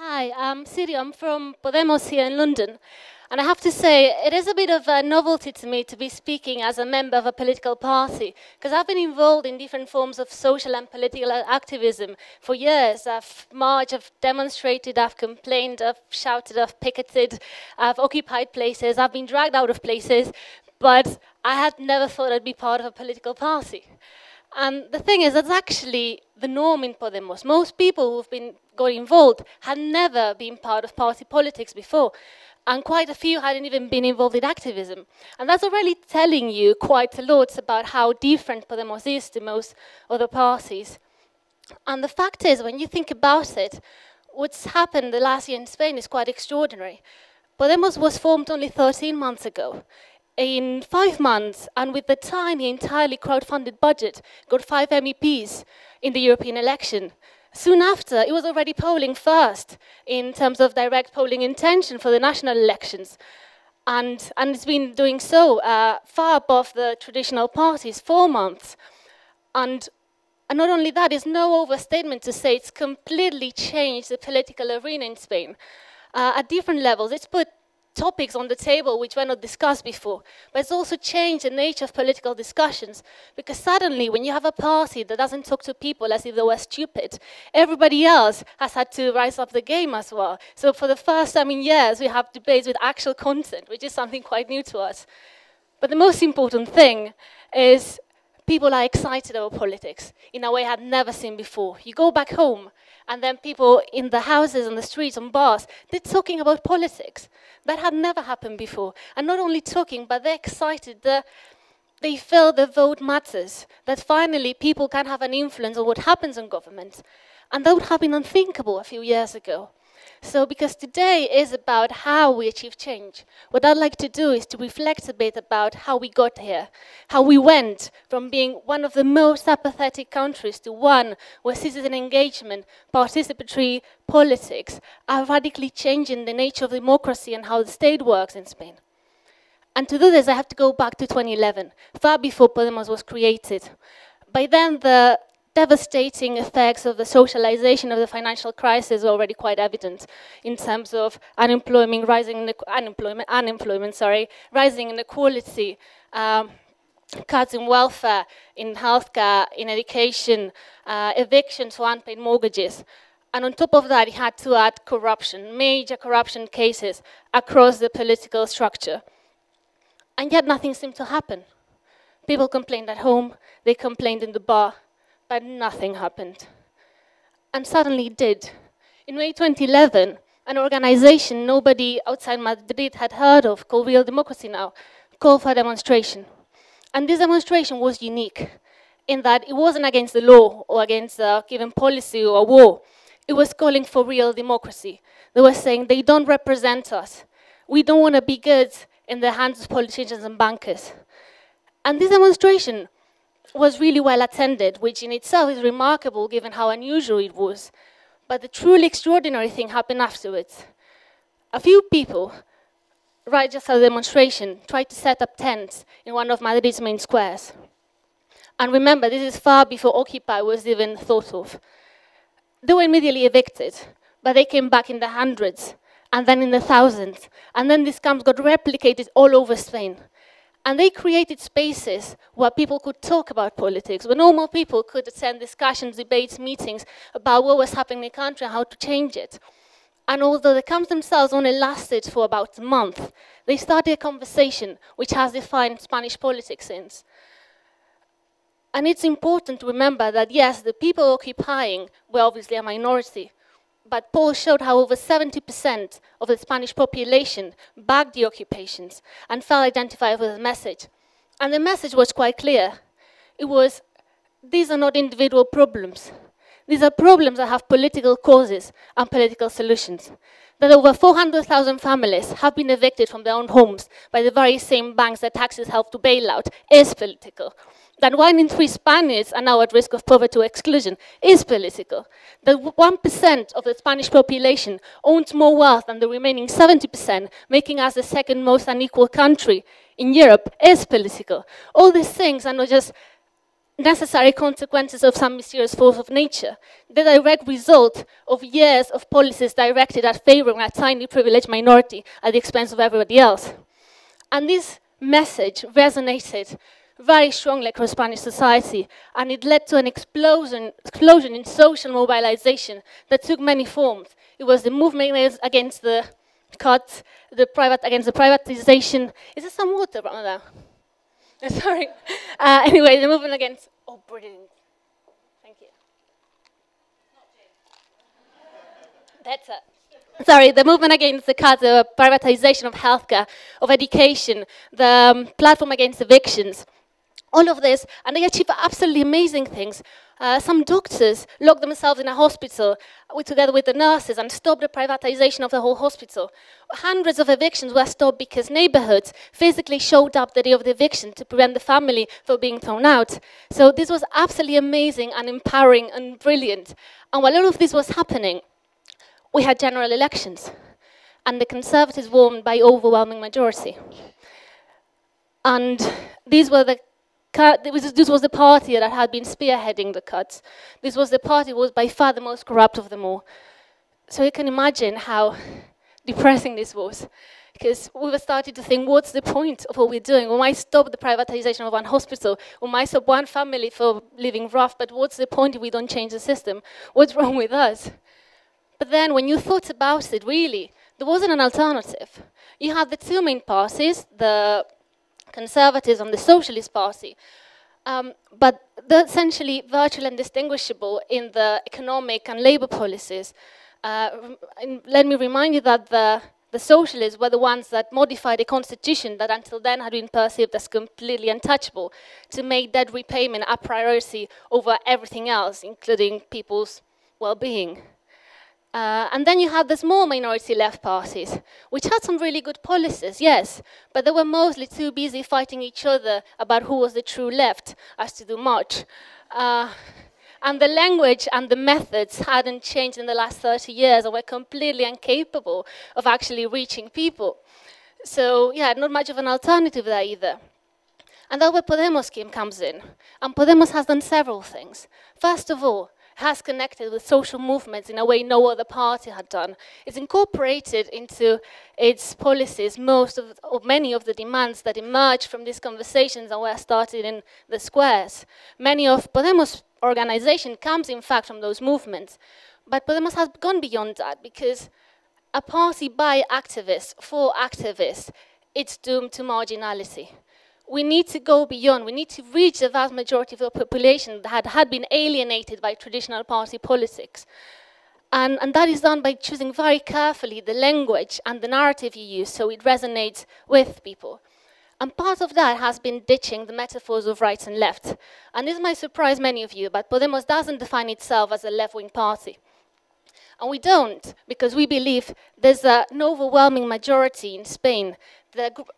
Hi, I'm Sirio. I'm from Podemos here in London. And I have to say, it is a bit of a novelty to me to be speaking as a member of a political party, because I've been involved in different forms of social and political activism for years. I've marched, I've demonstrated, I've complained, I've shouted, I've picketed, I've occupied places, I've been dragged out of places, but I had never thought I'd be part of a political party. And the thing is, that's actually the norm in Podemos. Most people who've got involved had never been part of party politics before. And quite a few hadn't even been involved in activism. And that's already telling you quite a lot about how different Podemos is to most other parties. And the fact is, when you think about it, what's happened the last year in Spain is quite extraordinary. Podemos was formed only 13 months ago. In 5 months, and with the tiny, entirely crowd-funded budget, got 5 MEPs in the European election. Soon after, it was already polling first in terms of direct polling intention for the national elections. And it's been doing so far above the traditional parties, 4 months. And not only that, it's no overstatement to say it's completely changed the political arena in Spain. At different levels, it's put topics on the table which were not discussed before, but it's also changed the nature of political discussions, because suddenly when you have a party that doesn't talk to people as if they were stupid, everybody else has had to rise up the game as well. So for the first time in years, we have debates with actual content, which is something quite new to us. But the most important thing is people are excited about politics in a way I had never seen before. You go back home, and then people in the houses, on the streets, on bars, they're talking about politics. That had never happened before. And not only talking, but they're excited. They feel the vote matters, that finally people can have an influence on what happens in government. And that would have been unthinkable a few years ago. So because today is about how we achieve change, what I'd like to do is to reflect a bit about how we got here, how we went from being one of the most apathetic countries to one where citizen engagement, participatory politics are radically changing the nature of democracy and how the state works in Spain. And to do this, I have to go back to 2011, far before Podemos was created. By then, the devastating effects of the socialization of the financial crisis are already quite evident in terms of unemployment, rising inequality, cuts in welfare, in healthcare, in education, evictions for unpaid mortgages. And on top of that, he had to add corruption, major corruption cases across the political structure. And yet nothing seemed to happen. People complained at home, they complained in the bar, but nothing happened. And suddenly it did. In May 2011, an organization nobody outside Madrid had heard of, called Real Democracy Now!, called for a demonstration. And this demonstration was unique in that it wasn't against the law or against a given policy or a war. It was calling for real democracy. They were saying they don't represent us. We don't want to be good in the hands of politicians and bankers. And this demonstration was really well attended, which in itself is remarkable given how unusual it was. But the truly extraordinary thing happened afterwards. A few people, right just after the demonstration, tried to set up tents in one of Madrid's main squares. And remember, this is far before Occupy was even thought of. They were immediately evicted, but they came back in the hundreds, and then in the thousands. And then these camps got replicated all over Spain. And they created spaces where people could talk about politics, where normal people could attend discussions, debates, meetings about what was happening in the country and how to change it. And although the camps themselves only lasted for about a month, they started a conversation which has defined Spanish politics since. And it's important to remember that, yes, the people occupying were obviously a minority, but polls showed how over 70% of the Spanish population backed the occupations and felt identified with the message. And the message was quite clear. It was, these are not individual problems. These are problems that have political causes and political solutions. That over 400,000 families have been evicted from their own homes by the very same banks that taxes help to bail out is political. That 1 in 3 Spaniards are now at risk of poverty or exclusion is political. That 1% of the Spanish population owns more wealth than the remaining 70%, making us the second most unequal country in Europe, is political. All these things are not just necessary consequences of some mysterious force of nature, the direct result of years of policies directed at favoring a tiny privileged minority at the expense of everybody else. And this message resonated very strongly across Spanish society, and it led to an explosion in social mobilization that took many forms. It was the movement against the cuts, against the privatization. Is there some water around there? Sorry. Anyway, the movement against... Oh, brilliant. Thank you. That's it. Sorry, the movement against the cuts, the privatization of healthcare, of education, the platform against evictions, all of this, and they achieved absolutely amazing things. Some doctors locked themselves in a hospital together with the nurses and stopped the privatization of the whole hospital. Hundreds of evictions were stopped because neighborhoods physically showed up the day of the eviction to prevent the family from being thrown out. So this was absolutely amazing and empowering and brilliant. And while all of this was happening, we had general elections, and the Conservatives won by overwhelming majority. And these were this was the party that had been spearheading the cuts. This was the party that was by far the most corrupt of them all. So you can imagine how depressing this was, because we were starting to think, what's the point of what we're doing? We might stop the privatization of one hospital, we might stop one family from living rough, but what's the point if we don't change the system? What's wrong with us? But then when you thought about it, really, there wasn't an alternative. You had the two main parties, the Conservatives and the Socialist Party, but they're essentially virtually indistinguishable in the economic and labour policies. And let me remind you that the Socialists were the ones that modified a constitution that until then had been perceived as completely untouchable, to make debt repayment a priority over everything else, including people's well-being. And then you had the small minority left parties, which had some really good policies, yes, but they were mostly too busy fighting each other about who was the true left as to do much. And the language and the methods hadn't changed in the last 30 years and were completely incapable of actually reaching people. So, yeah, not much of an alternative there either. And that's where Podemos comes in. And Podemos has done several things. First of all, has connected with social movements in a way no other party had done. It's incorporated into its policies many of the demands that emerged from these conversations and were started in the squares. Many of Podemos' organization comes, in fact, from those movements. But Podemos has gone beyond that, because a party by activists, for activists, it's doomed to marginality. We need to go beyond. We need to reach the vast majority of the population that had been alienated by traditional party politics. And that is done by choosing very carefully the language and the narrative you use so it resonates with people. And part of that has been ditching the metaphors of right and left. And this might surprise many of you, but Podemos doesn't define itself as a left-wing party. And we don't, because we believe there's an overwhelming majority in Spain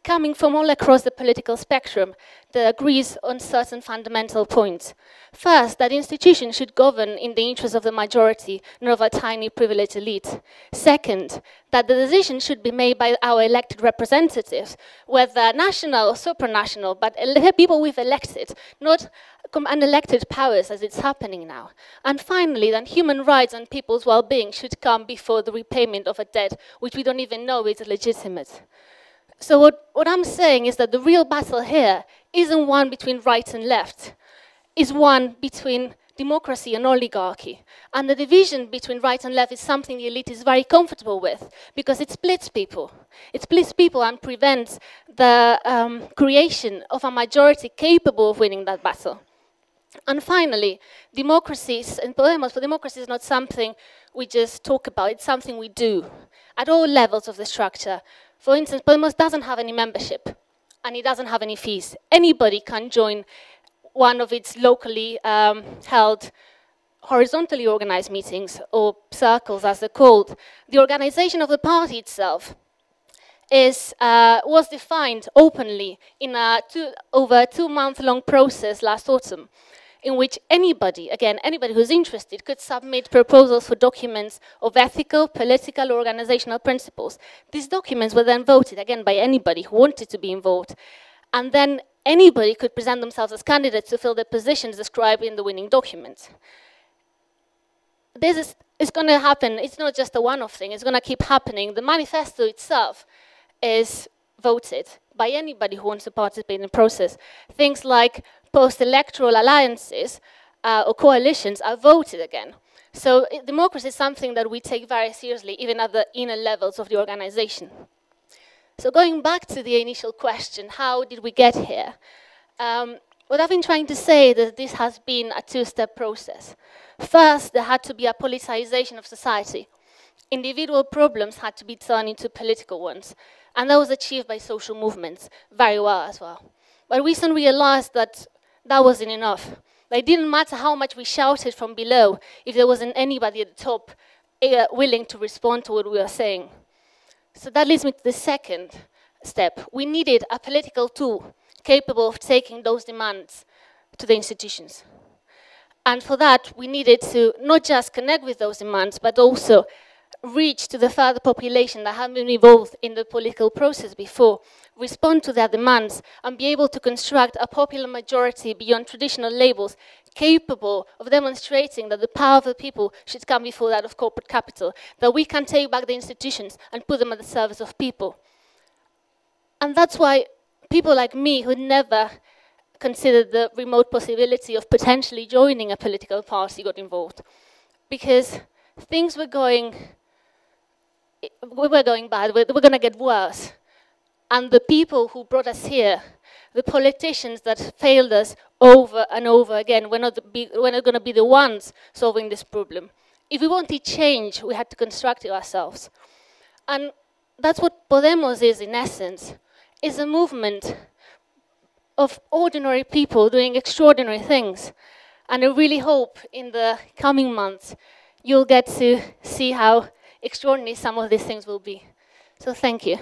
coming from all across the political spectrum that agrees on certain fundamental points. First, that institutions should govern in the interest of the majority, not of a tiny privileged elite. Second, that the decision should be made by our elected representatives, whether national or supranational, but people we've elected, not unelected powers as it's happening now. And finally, that human rights and people's well-being should come before the repayment of a debt which we don't even know is legitimate. So what I'm saying is that the real battle here isn't one between right and left. It's one between democracy and oligarchy. And the division between right and left is something the elite is very comfortable with, because it splits people. It splits people and prevents the creation of a majority capable of winning that battle. And finally, democracies, and Podemos, for democracy is not something we just talk about, it's something we do at all levels of the structure. For instance, Podemos doesn't have any membership, and it doesn't have any fees. Anybody can join one of its locally held, horizontally organized meetings, or circles as they're called. The organization of the party itself was defined openly in over a 2-month-long process last autumn, in which anybody, again, anybody who's interested could submit proposals for documents of ethical, political, or organizational principles. These documents were then voted, again, by anybody who wanted to be involved. And then anybody could present themselves as candidates to fill the positions described in the winning document. This is going to happen. It's not just a one-off thing. It's going to keep happening. The manifesto itself is voted by anybody who wants to participate in the process. Things like post-electoral alliances or coalitions are voted again. So democracy is something that we take very seriously, even at the inner levels of the organization. So going back to the initial question, how did we get here? What I've been trying to say is that this has been a two-step process. First, there had to be a politicization of society. Individual problems had to be turned into political ones. And that was achieved by social movements very well as well. But we soon realized that that wasn't enough. It didn't matter how much we shouted from below if there wasn't anybody at the top willing to respond to what we were saying. So that leads me to the second step. We needed a political tool capable of taking those demands to the institutions. And for that, we needed to not just connect with those demands, but also reach to the further population that have been involved in the political process before, respond to their demands, and be able to construct a popular majority beyond traditional labels, capable of demonstrating that the power of the people should come before that of corporate capital, that we can take back the institutions and put them at the service of people. And that's why people like me who never considered the remote possibility of potentially joining a political party got involved. Because things were going bad, we're going to get worse. And the people who brought us here, the politicians that failed us over and over again, we're not going to be the ones solving this problem. If we wanted change, we had to construct it ourselves. And that's what Podemos is in essence, is a movement of ordinary people doing extraordinary things. And I really hope in the coming months you'll get to see how extraordinary some of these things will be. So thank you.